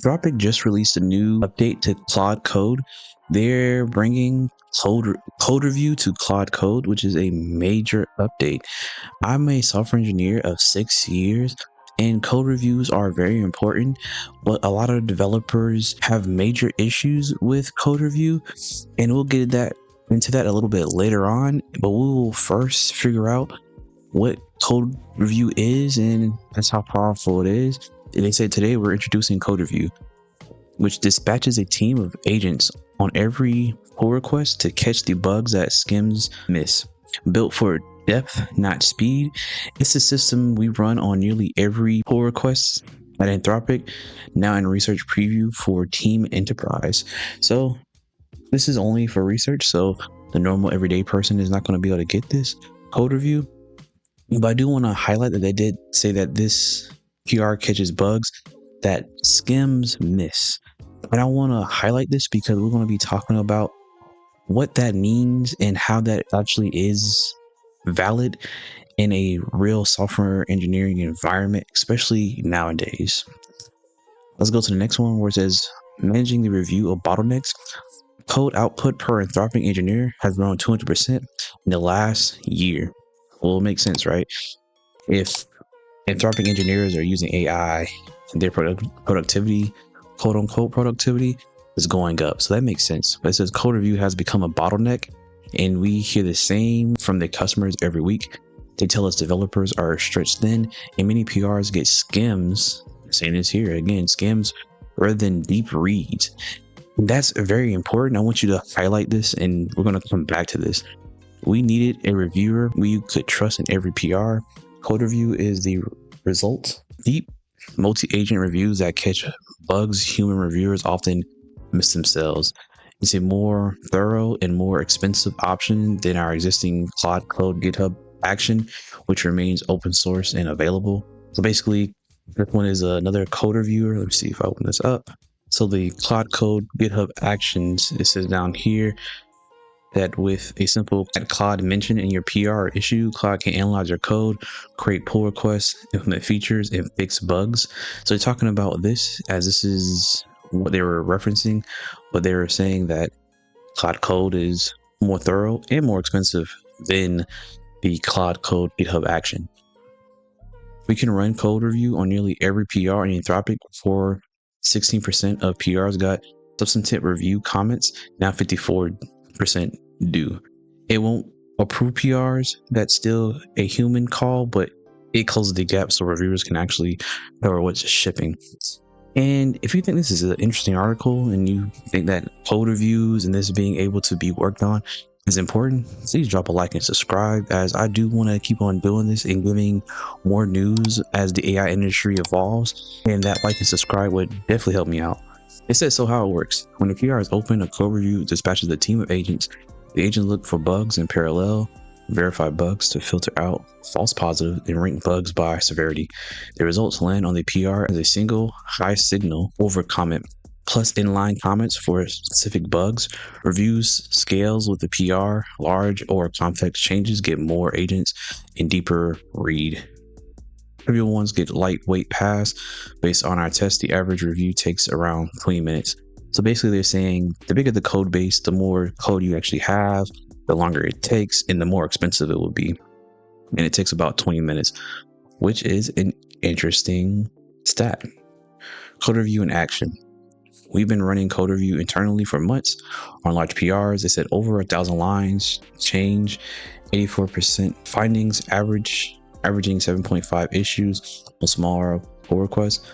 Anthropic just released a new update to Claude Code. They're bringing code review to Claude Code, which is a major update. I'm a software engineer of 6 years, and code reviews are very important, but a lot of developers have major issues with code review, and we'll get into that a little bit later on. But we will first figure out what code review is, and that's how powerful it is. And they said today we're introducing code review, which dispatches a team of agents on every pull request to catch the bugs that skims miss. Built for depth, not speed, it's a system we run on nearly every pull request at Anthropic, now in research preview for Team Enterprise. So this is only for research, so the normal everyday person is not going to be able to get this code review. But I do want to highlight that they did say that this PR catches bugs that skims miss. And I want to highlight this because we're going to be talking about what that means and how that actually is valid in a real software engineering environment, especially nowadays. Let's go to the next one where it says managing the review of bottlenecks. Code output per Anthropic engineer has grown 200% in the last year. Well, it makes sense, right? If Anthropic engineers are using AI, their productivity, quote unquote productivity, is going up. So that makes sense. But it says code review has become a bottleneck, and we hear the same from the customers every week. They tell us developers are stretched thin, and many PRs get skims. Saying this here again, skims rather than deep reads. That's very important. I want you to highlight this, and we're going to come back to this. We needed a reviewer we could trust in every PR. Code review is the result. Deep multi-agent reviews that catch bugs human reviewers often miss themselves. It's a more thorough and more expensive option than our existing Claude Code GitHub action, which remains open source and available. So basically, this one is another code reviewer. Let me see if I open this up. So the Claude Code GitHub actions, it says down here that with a simple Claude mention in your PR or issue, Claude can analyze your code, create pull requests, implement features, and fix bugs. So they're talking about this as this is what they were referencing, but they were saying that Claude Code is more thorough and more expensive than the Claude Code GitHub action. We can run code review on nearly every PR in Anthropic. For 16% of PRs got substantive review comments, now 54% do. It won't approve PRs. That's still a human call, but it closes the gap so reviewers can actually know what's shipping. And if you think this is an interesting article and you think that code reviews and this being able to be worked on is important, please drop a like and subscribe, as I do want to keep on doing this and giving more news as the AI industry evolves, and that like and subscribe would definitely help me out. It says so how it works. When a PR is open, a code review dispatches a team of agents. The agents look for bugs in parallel, verify bugs to filter out false positives, and rank bugs by severity. The results land on the PR as a single high signal over comment, plus inline comments for specific bugs. Reviews scales with the PR. Large or complex changes get more agents and deeper read. Trivial ones get lightweight pass. Based on our test, the average review takes around 20 minutes. So basically they're saying the bigger the code base, the more code you actually have, the longer it takes, and the more expensive it will be. And it takes about 20 minutes, which is an interesting stat. Code review in action. We've been running code review internally for months on large PRs. They said over 1,000 lines, change, 84% findings, averaging 7.5 issues on smaller pull requests,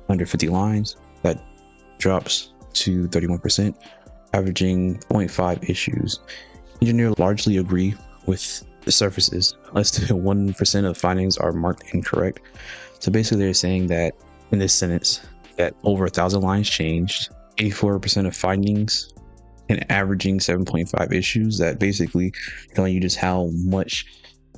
under 50 lines. That drops to 31%, averaging 0.5 issues. Engineers largely agree with the surfaces. Less than 1% of findings are marked incorrect. So basically they're saying that in this sentence that over 1,000 lines changed, 84% of findings, and averaging 7.5 issues. That basically telling you just how much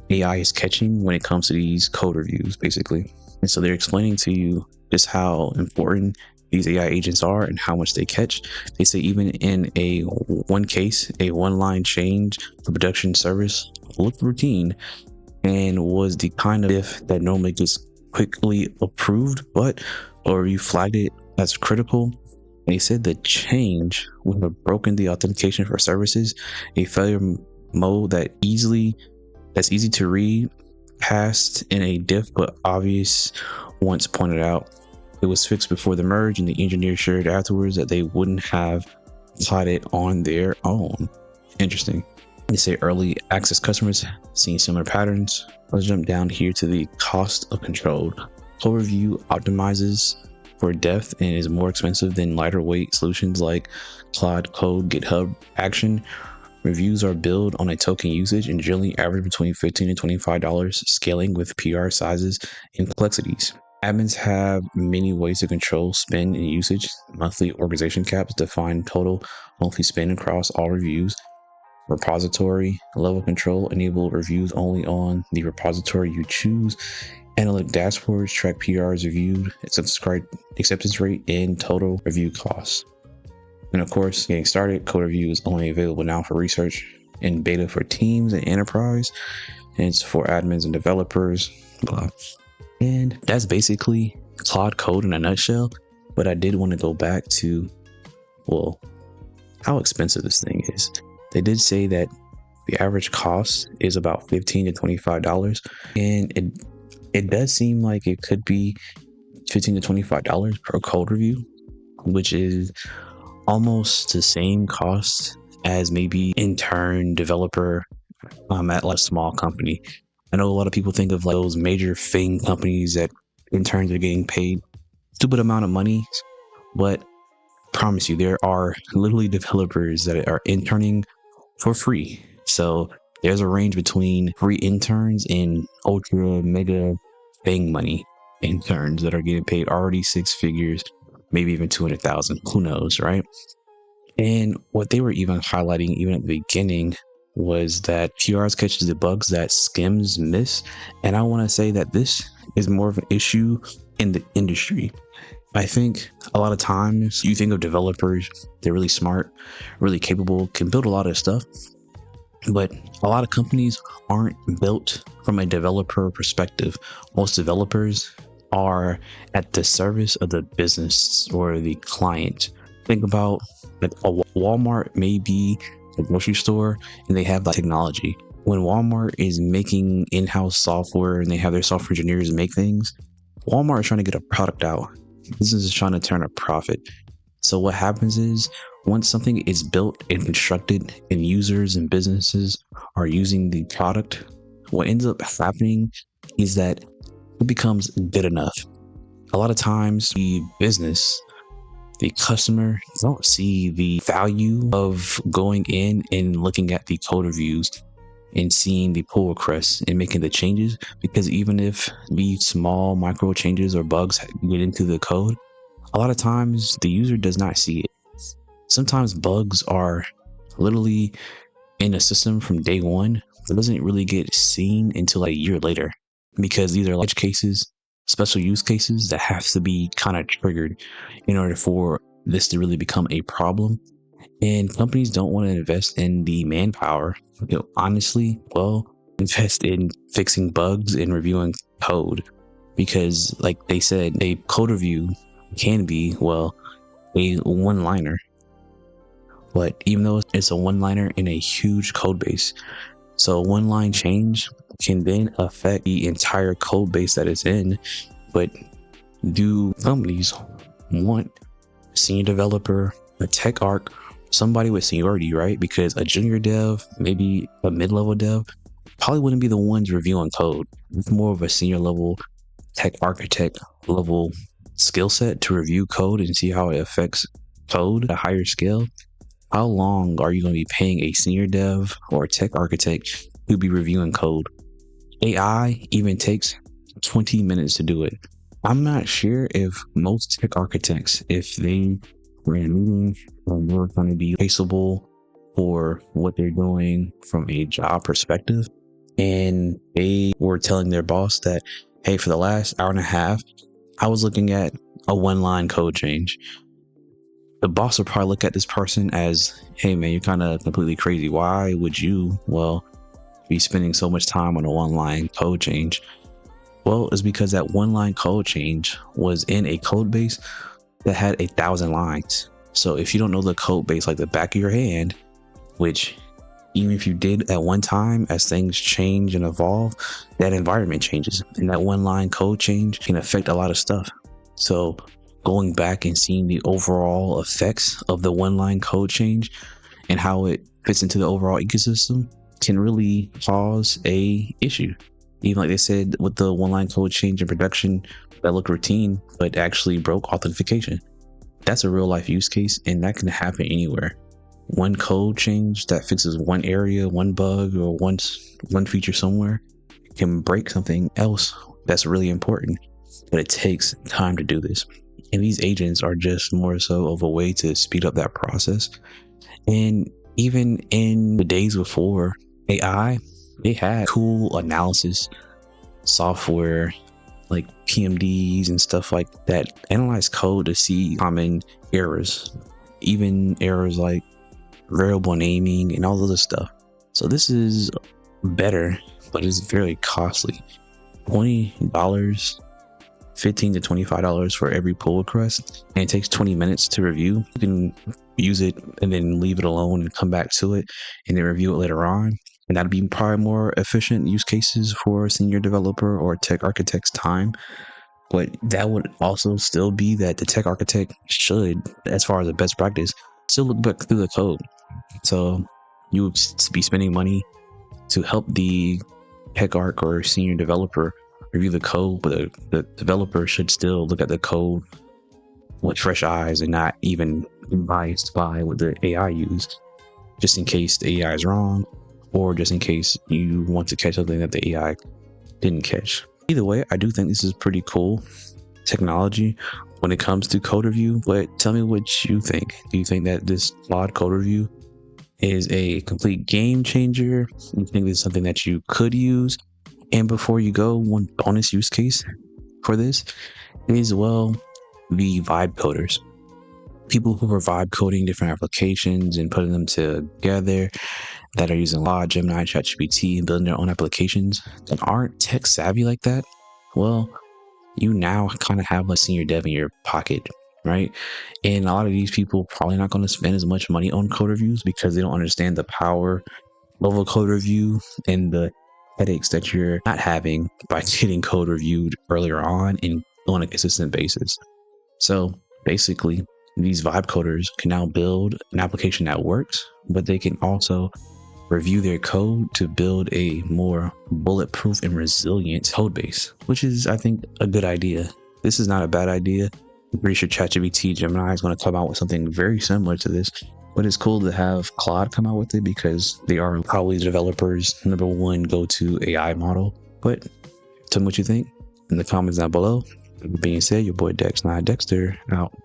AI is catching when it comes to these code reviews, basically. And so they're explaining to you just how important these AI agents are and how much they catch. They say even in a one case, a one-line change for production service looked routine and was the kind of if that normally gets quickly approved, or you flagged it that's critical. They said the change would have broken the authentication for services, a failure mode that's easy to read past in a diff but obvious once pointed out. It was fixed before the merge, and the engineers shared afterwards that they wouldn't have caught it on their own. Interesting. They say early access customers seeing similar patterns. Let's jump down here to the cost of control. Code review optimizes for depth and is more expensive than lighter weight solutions like Claude Code, GitHub Action. Reviews are billed on a token usage and generally average between $15 and $25, scaling with PR sizes and complexities. Admins have many ways to control spend and usage. Monthly organization caps define total monthly spend across all reviews. Repository level control enable reviews only on the repository you choose. Analytic dashboards track PRs reviewed, acceptance rate, and total review costs. And of course, getting started, code review is only available now for research and beta for teams and enterprise, and it's for admins and developers, blah. And that's basically Claude Code in a nutshell. But I did want to go back to, well, how expensive this thing is. They did say that the average cost is about $15 to $25, and it does seem like it could be $15 to $25 per code review, which is almost the same cost as maybe intern developer at like a small company. I know a lot of people think of like those major FANG companies that interns are getting paid stupid amount of money, but I promise you there are literally developers that are interning for free. So there's a range between free interns and ultra mega FANG money interns that are getting paid already six figures, maybe even 200,000. Who knows, right? And what they were even highlighting even at the beginning was that PRs catches the bugs that skims miss. And I want to say that this is more of an issue in the industry. I think a lot of times you think of developers, they're really smart, really capable, can build a lot of stuff. But a lot of companies aren't built from a developer perspective. Most developers are at the service of the business or the client. Think about like a Walmart may be a grocery store and they have that technology. When Walmart is making in-house software and they have their software engineers make things, Walmart is trying to get a product out. Business is trying to turn a profit. So what happens is once something is built and constructed and users and businesses are using the product, what ends up happening is that it becomes good enough. A lot of times the business, the customer don't see the value of going in and looking at the code reviews and seeing the pull requests and making the changes, because even if the small micro changes or bugs get into the code, a lot of times the user does not see it. Sometimes bugs are literally in a system from day one, but doesn't really get seen until a year later, because these are edge cases, special use cases that have to be kind of triggered in order for this to really become a problem. And companies don't want to invest in the manpower. Honestly, invest in fixing bugs and reviewing code, because like they said, a code review can be, a one-liner. But even though it's a one-liner in a huge code base, so a one-line change can then affect the entire code base that it's in. But do companies want a senior developer, a tech arc, somebody with seniority, right? Because a junior dev, maybe a mid-level dev, probably wouldn't be the ones reviewing code. It's more of a senior level tech architect level skill set to review code and see how it affects code at a higher scale. How long are you going to be paying a senior dev or a tech architect to be reviewing code? AI even takes 20 minutes to do it. I'm not sure if most tech architects, if they were in a meeting and they were going to be traceable for what they're doing from a job perspective, and they were telling their boss that, hey, for the last hour and a half, I was looking at a one-line code change. The boss would probably look at this person as, hey man, you're kind of completely crazy. Why would you, be spending so much time on a one-line code change? Well, it's because that one-line code change was in a code base that had 1,000 lines. So if you don't know the code base like the back of your hand, which even if you did at one time, as things change and evolve, that environment changes, and that one line code change can affect a lot of stuff. So going back and seeing the overall effects of the one line code change and how it fits into the overall ecosystem can really cause a issue. Even like they said with the one line code change in production that looked routine but actually broke authentication. That's a real life use case, and that can happen anywhere. One code change that fixes one area, one bug, or one feature somewhere can break something else that's really important, but it takes time to do this. And these agents are just more so of a way to speed up that process. And even in the days before AI, they had cool analysis software like PMDs and stuff like that analyze code to see common errors, even errors like variable naming and all other stuff. So this is better, but it's very costly. $20, $15 to $25 for every pull request, and it takes 20 minutes to review. You can use it and then leave it alone and come back to it and then review it later on. And that'd be probably more efficient use cases for a senior developer or tech architect's time. But that would also still be that the tech architect should, as far as a best practice, still look back through the code. So you would be spending money to help the tech arc or senior developer review the code, but the developer should still look at the code with fresh eyes and not even biased by what the AI used, just in case the AI is wrong, or just in case you want to catch something that the AI didn't catch. Either way, I do think this is pretty cool technology when it comes to code review, but tell me what you think. Do you think that this Claude Code Review is a complete game changer? You think this is something that you could use? And before you go, one bonus use case for this is, well, the vibe coders. People who are vibe coding different applications and putting them together, that are using Claude, Gemini, ChatGPT, and building their own applications that aren't tech savvy like that. Well, you now kind of have a senior dev in your pocket, right? And a lot of these people probably not going to spend as much money on code reviews because they don't understand the power of a code review and the headaches that you're not having by getting code reviewed earlier on and on a consistent basis. So basically, these vibe coders can now build an application that works, but they can also review their code to build a more bulletproof and resilient code base, which is, I think, a good idea. This is not a bad idea. I'm pretty sure ChatGPT, Gemini is going to come out with something very similar to this, but it's cool to have Claude come out with it because they are probably the developers' #1 go-to AI model. But tell me what you think in the comments down below. With that being said, your boy Dex, not Dexter, out.